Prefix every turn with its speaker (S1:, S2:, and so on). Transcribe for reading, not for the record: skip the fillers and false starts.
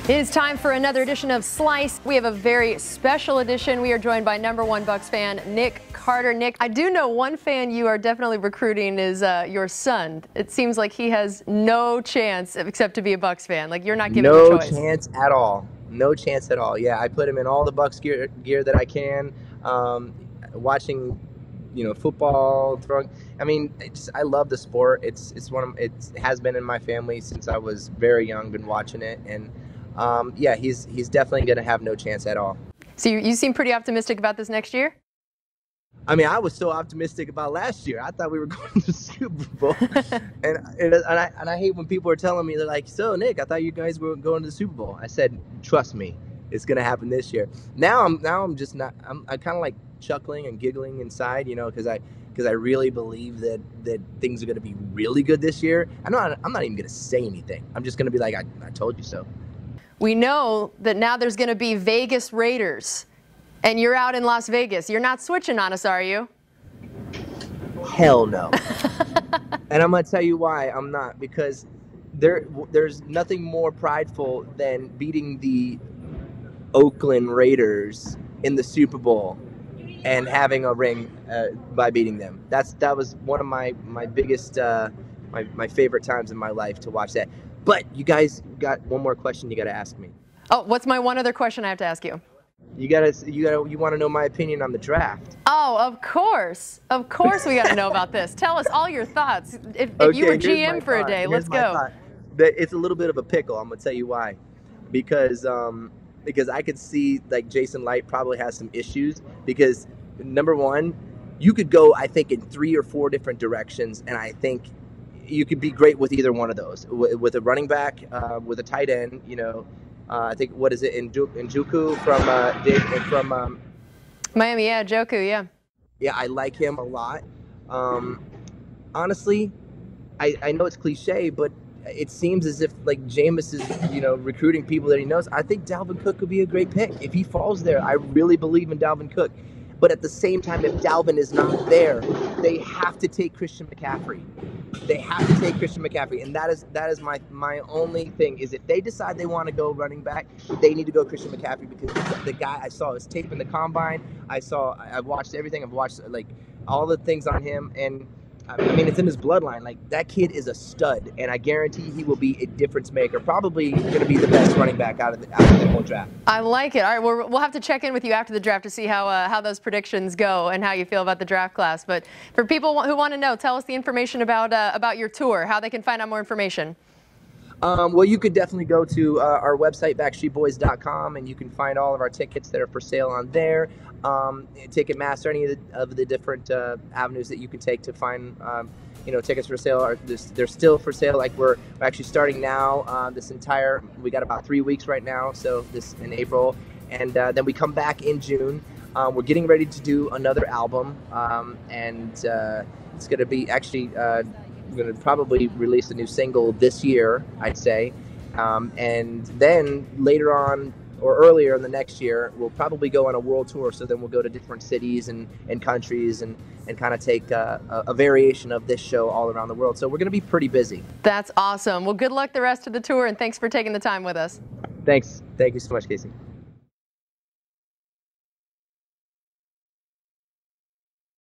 S1: It is time for another edition of Slice. We have a very special edition. We are joined by #1 Bucks fan, Nick Carter. Nick, I do know one fan you are definitely recruiting is your son. It seems like he has no chance except to be a Bucks fan. Like, you're not giving him a choice.
S2: No chance at all. No chance at all. Yeah, I put him in all the Bucks gear that I can. Watching, football, throwing. I mean, I love the sport. It has been in my family since I was very young. Been watching it, and yeah, he's definitely going to have no chance at all.
S1: So you seem pretty optimistic about this next year?
S2: I mean, I was so optimistic about last year. I thought we were going to the Super Bowl, and I hate when people are telling me, they're like, "So Nick, I thought you guys were going to the Super Bowl." I said, "Trust me, it's going to happen this year." Now I'm just not. I'm kind of like chuckling and giggling inside, because I really believe that things are going to be really good this year. I'm not even going to say anything. I'm just going to be like, I told you so.
S1: We know that now there's going to be Vegas Raiders, and you're out in Las Vegas. You're not switching on us, are you?
S2: Hell no. And I'm going to tell you why I'm not, because there's nothing more prideful than beating the Oakland Raiders in the Super Bowl and having a ring by beating them. That was one of my biggest, my favorite times in my life to watch that. But you guys got one more question you got to ask me.
S1: Oh, what's my one other question I have to ask you?
S2: You want to know my opinion on the draft.
S1: Oh, of course we got to know about this. Tell us all your thoughts. If you were GM for a day, let's go.
S2: It's a little bit of a pickle. I'm gonna tell you why. Because I could see like Jason Light probably has some issues, because number one, you could go, I think, in 3 or 4 different directions, and I think you could be great with either one of those. With a running back, with a tight end, I think, what is it, Njoku from
S1: Miami, yeah, Njoku, yeah.
S2: Yeah, I like him a lot. Honestly, I know it's cliche, but it seems as if like Jameis is, recruiting people that he knows. I think Dalvin Cook could be a great pick. If he falls there, I really believe in Dalvin Cook. But at the same time, if Dalvin is not there, they have to take Christian McCaffrey. They have to take Christian McCaffrey, and that is my only thing, is if they decide they want to go running back, they need to go Christian McCaffrey, because the guy, I saw his tape in the combine. I've watched everything. I've watched like all the things on him, and I mean, it's in his bloodline. Like, that kid is a stud, and I guarantee he will be a difference maker. Probably going to be the best running back out of the whole draft.
S1: I like it. All right, we'll have to check in with you after the draft to see how those predictions go and how you feel about the draft class. But for people who want to know, tell us the information about your tour, how they can find out more information.
S2: Well, you could definitely go to our website, backstreetboys.com, and you can find all of our tickets that are for sale on there. Ticketmaster, any of the different avenues that you can take to find, tickets for sale. They're still for sale. Like, we're actually starting now. We got about 3 weeks right now, so this in April, and then we come back in June. We're getting ready to do another album, and it's going to be actually. We're going to probably release a new single this year, I'd say. And then later on, or earlier in the next year, we'll probably go on a world tour. So then we'll go to different cities and countries and kind of take a variation of this show all around the world. So we're going to be pretty busy.
S1: That's awesome. Well, good luck the rest of the tour, and thanks for taking the time with us.
S2: Thanks. Thank you so much, Casey.